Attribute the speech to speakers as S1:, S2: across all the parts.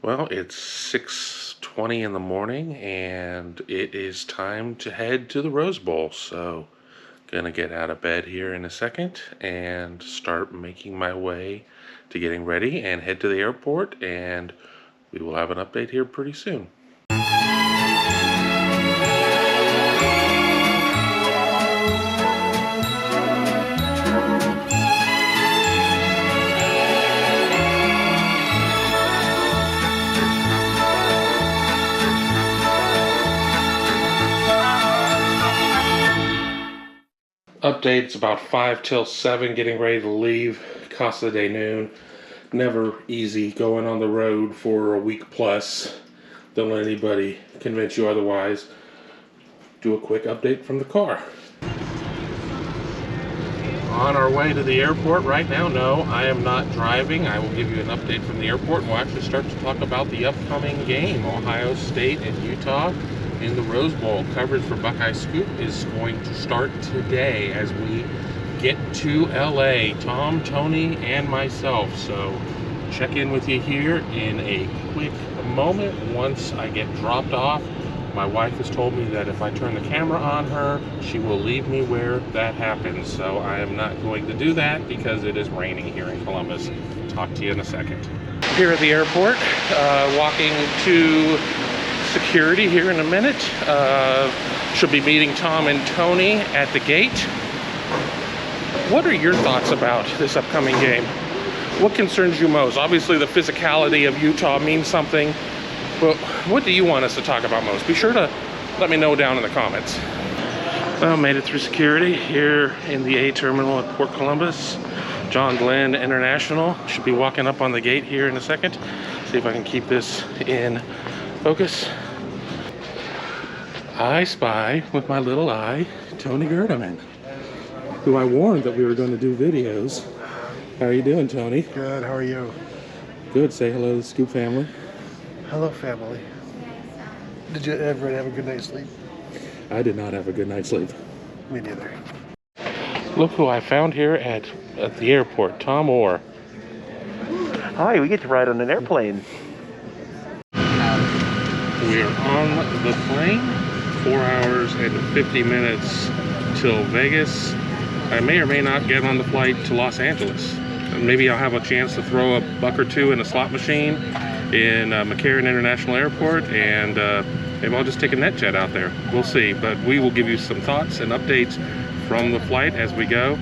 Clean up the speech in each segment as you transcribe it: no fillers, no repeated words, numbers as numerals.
S1: Well, it's 6:20 in the morning and it is time to head to the Rose Bowl. So, gonna get out of bed here in a second and start making my way to getting ready and head to the airport, and we will have an update here pretty soon. Updates about 5 till 7, getting ready to leave Casa de Noon. Never easy going on the road for a week plus. Don't let anybody convince you otherwise. Do a quick update from the car. On our way to the airport right now. No, I am not driving. I will give you an update from the airport, and we'll actually start to talk about the upcoming game, Ohio State and Utah in the Rose Bowl. Coverage for Buckeye Scoop is going to start today as we get to LA. Tom, Tony, and myself. So check in with you here in a quick moment once I get dropped off. My wife has told me that if I turn the camera on her, she will leave me where that happens. So I am not going to do that because it is raining here in Columbus. Talk to you in a second. Here at the airport, walking to security here in a minute. Should be meeting Tom and Tony at the gate. What are your thoughts about this upcoming game? What concerns you most? Obviously the physicality of Utah means something, but what do you want us to talk about most? Be sure to let me know down in the comments. Well, made it through security here in the A terminal at Port Columbus. John Glenn International. Should be walking up on the gate here in a second. See if I can keep this in focus. I spy with my little eye Tony Gerdeman, who I warned that we were going to do videos. How are you doing, Tony?
S2: Good, how are you?
S1: Good. Say hello to the Scoop family.
S2: Hello, family. Did you ever have a good night's sleep?
S1: I did not have a good night's sleep.
S2: Me neither.
S1: Look who I found here at the airport, Tom Orr.
S3: Hi, we get to ride on an airplane.
S1: We are on the plane, 4 hours and 50 minutes till Vegas. I may or may not get on the flight to Los Angeles. Maybe I'll have a chance to throw a buck or two in a slot machine in McCarran International Airport, and maybe I'll just take a NetJet out there. We'll see, but we will give you some thoughts and updates from the flight as we go.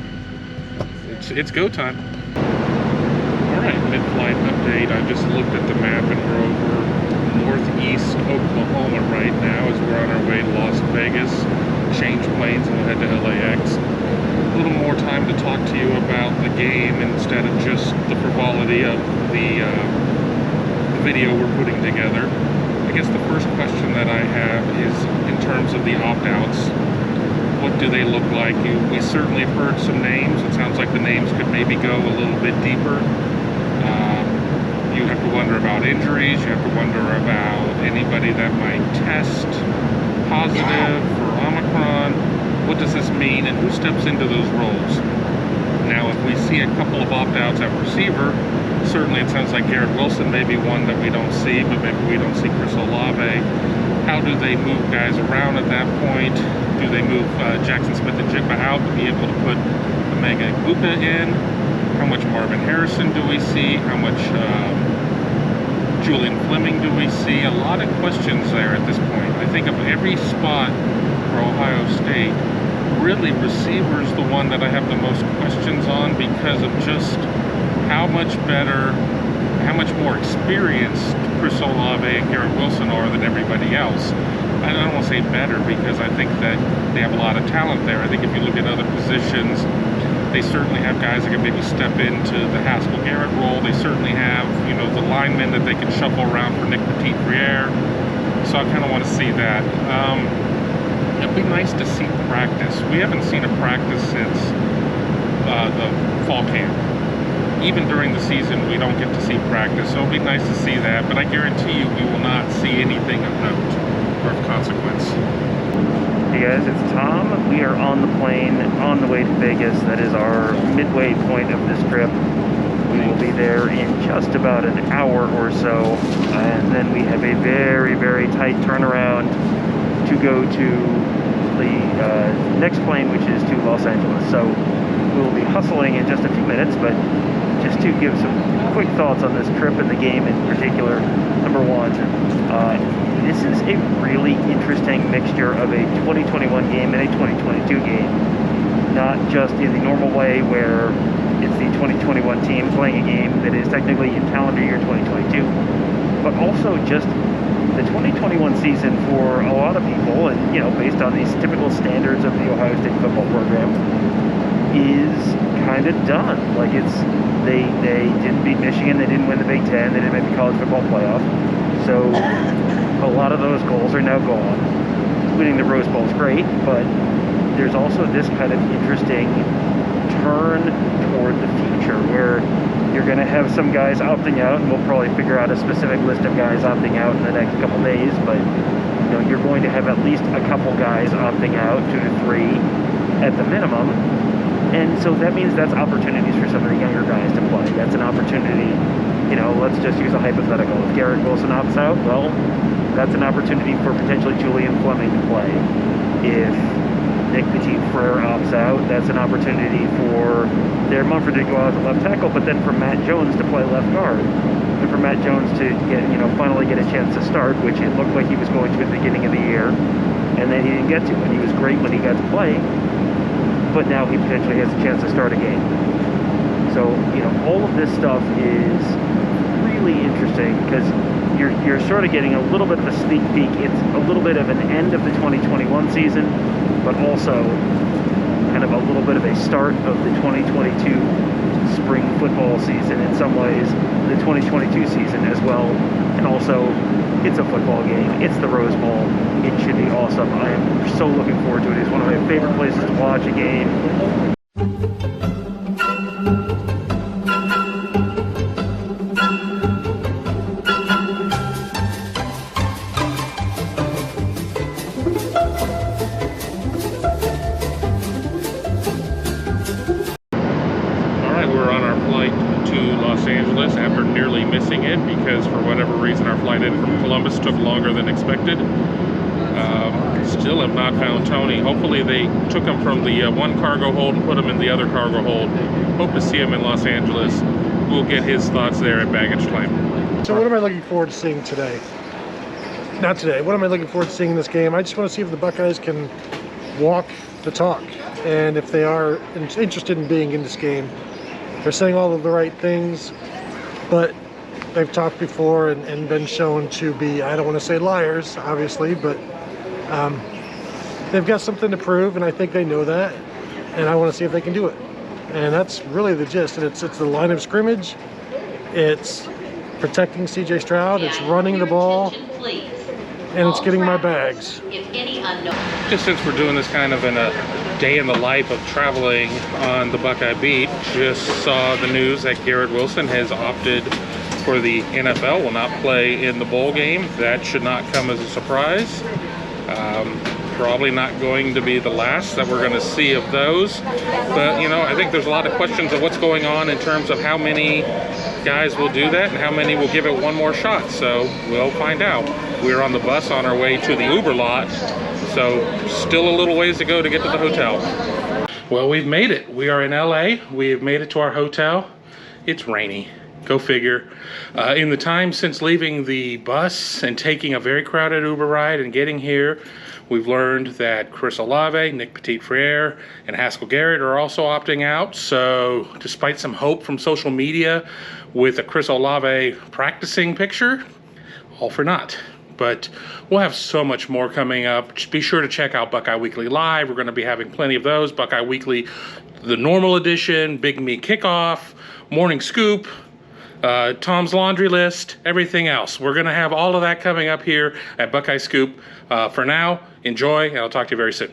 S1: It's go time. All right, mid-flight update. I just looked at the map and we're over northeast Oklahoma right now as we're on our way to Las Vegas. Change planes and we'll head to LAX. A little more time to talk to you about the game instead of just the frivolity of the video we're putting together. I guess the first question that I have is in terms of the opt-outs. What do they look like? We certainly have heard some names. It sounds like the names could maybe go a little bit deeper. You have to wonder about injuries. You have to wonder about anybody that might test positive for Omicron. What does this mean, and who steps into those roles? Now, if we see a couple of opt-outs at receiver, certainly it sounds like Garrett Wilson may be one that we don't see, but maybe we don't see Chris Olave. How do they move guys around at that point? Do they move Jackson Smith and Jigba out to be able to put Emeka Egbuka in? How much Marvin Harrison do we see? How much Julian Fleming do we see? A lot of questions there at this point. I think of every spot for Ohio State, really receiver is the one that I have the most questions on because of just how much better, how much more experienced Chris Olave and Garrett Wilson are than everybody else. I don't want to say better because I think that they have a lot of talent there. I think if you look at other positions, they certainly have guys that can maybe step into the Haskell Garrett role. They certainly have, you know, the linemen that they can shuffle around for Nick Petit-Frere. So I kind of want to see that. It'd be nice to see practice. We haven't seen a practice since the fall camp. Even during the season, we don't get to see practice, so it'll be nice to see that, but I guarantee you we will not see anything of note or of consequence.
S3: Hey guys, it's Tom. We are on the plane on the way to Vegas. That is our midway point of this trip. We will be there in just about an hour or so, and then we have a very, very tight turnaround to go to the next plane, which is to Los Angeles. So we'll be hustling in just a few minutes, but just to give some quick thoughts on this trip and the game in particular. Number one, this is a really interesting mixture of a 2021 game and a 2022 game. Not just in the normal way where it's the 2021 team playing a game that is technically in calendar year 2022, but also just the 2021 season for a lot of people, and you know, based on these typical standards of the Ohio State football program, is kind of done. Like they didn't beat Michigan, they didn't win the Big Ten, they didn't make the college football playoff, so a lot of those goals are now gone. Winning the Rose Bowl is great, but there's also this kind of interesting turn toward the future where you're going to have some guys opting out, and we'll probably figure out a specific list of guys opting out in the next couple days, but you know, you're going to have at least a couple guys opting out, 2 to 3 at the minimum, and so that means that's opportunities for some of the younger guys to play. That's an opportunity, you know, let's just use a hypothetical. If Garrett Wilson opts out, well, that's an opportunity for potentially Julian Fleming to play. If Nick Petit-Frere opts out, that's an opportunity for Darren Mumford to go out to left tackle, but then for Matt Jones to play left guard, and for Matt Jones to get, you know, finally get a chance to start, which it looked like he was going to at the beginning of the year, and then he didn't get to, and he was great when he got to play, but now he potentially has a chance to start a game. So, you know, all of this stuff is really interesting because you're sort of getting a little bit of a sneak peek. It's a little bit of an end of the 2021 season, but also kind of a little bit of a start of the 2022 spring football season, in some ways the 2022 season as well. And also, it's a football game, it's the Rose Bowl, it should be awesome. I am so looking forward to it. It's one of my favorite places to watch a game.
S1: After nearly missing it because for whatever reason our flight in from Columbus took longer than expected. Still have not found Tony. Hopefully they took him from the one cargo hold and put him in the other cargo hold. Hope to see him in Los Angeles. We'll get his thoughts there at baggage claim.
S2: So what am I looking forward to seeing today? Not today. What am I looking forward to seeing in this game? I just want to see if the Buckeyes can walk the talk, and if they are interested in being in this game. They're saying all of the right things, but they've talked before and been shown to be, I don't want to say liars, obviously, but they've got something to prove, and I think they know that, and I want to see if they can do it. And that's really the gist. And it's the line of scrimmage, it's protecting CJ Stroud, it's running the ball, and it's getting my bags.
S1: Just since we're doing this kind of in a day in the life of traveling on the Buckeye beat, just saw the news that Garrett Wilson has opted for the NFL, will not play in the bowl game. That should not come as a surprise. Probably not going to be the last that we're going to see of those. But, you know, I think there's a lot of questions of what's going on in terms of how many guys will do that and how many will give it one more shot. So we'll find out. We're on the bus on our way to the Uber lot. So still a little ways to go to get to the hotel. Well, we've made it. We are in LA. We have made it to our hotel. It's rainy. Go figure. In the time since leaving the bus and taking a very crowded Uber ride and getting here, we've learned that Chris Olave, Nick Petit-Frere, and Haskell Garrett are also opting out. So despite some hope from social media with a Chris Olave practicing picture, all for naught. But we'll have so much more coming up. Just be sure to check out Buckeye Weekly Live. We're going to be having plenty of those. Buckeye Weekly, the normal edition, Big Me Kickoff, Morning Scoop, Tom's Laundry List, everything else. We're going to have all of that coming up here at Buckeye Scoop. For now, enjoy, and I'll talk to you very soon.